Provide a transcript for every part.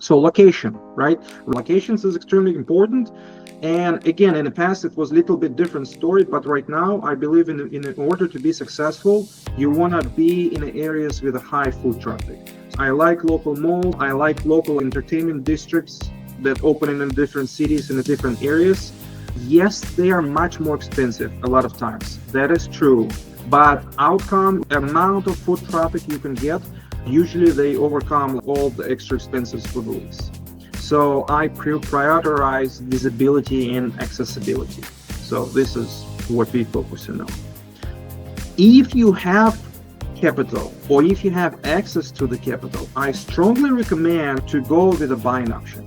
So location, right? Locations is extremely important. And again, in the past, it was a little bit different story, but right now, I believe in order to be successful, you want to be in areas with a high foot traffic. I like local malls. I like local entertainment districts that open in different cities in the different areas. Yes, they are much more expensive a lot of times. That is true. But outcome, amount of foot traffic you can get, usually they overcome all the extra expenses for the lease. So I prioritize visibility and accessibility. So this is what we focus on. If you have capital or if you have access to the capital, I strongly recommend to go with a buying option.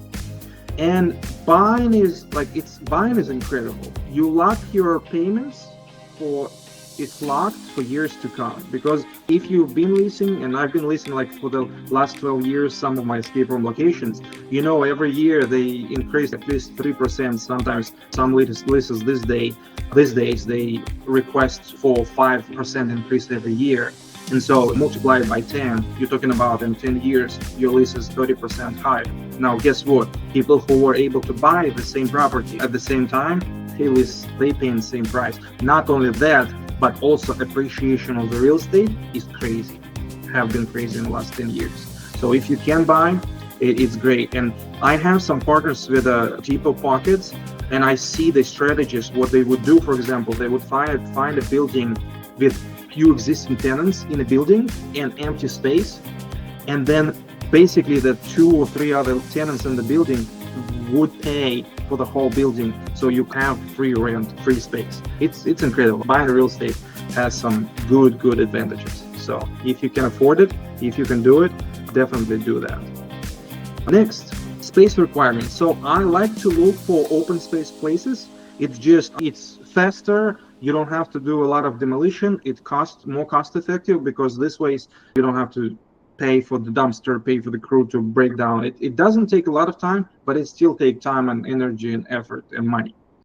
And buying is incredible. You lock your payments it's locked for years to come, because if you've been leasing, and I've been leasing like for the last 12 years, some of my escape room locations, every year they increase at least 3%. Sometimes some leases these days they request for 5% increase every year. And so multiply it by 10, you're talking about in 10 years, your lease is 30% higher. Now, guess what? People who were able to buy the same property at the same time, they pay the same price. Not only that, but also appreciation of the real estate is crazy, have been crazy in the last 10 years. So if you can buy, it's great. And I have some partners with deeper pockets, and I see the strategies, what they would do. For example, they would find a building with few existing tenants in a building and empty space, and then basically the 2 or 3 other tenants in the building would pay for the whole building, so you have free rent, free space. It's incredible. Buying real estate has some good advantages. So if you can afford it, if you can do it, definitely do that. Next, space requirements. So I like to look for open space places. It's faster. You don't have to do a lot of demolition. It costs more cost effective, because this way you don't have to pay for the dumpster, pay for the crew to break down. It doesn't take a lot of time, but it still takes time and energy and effort and money.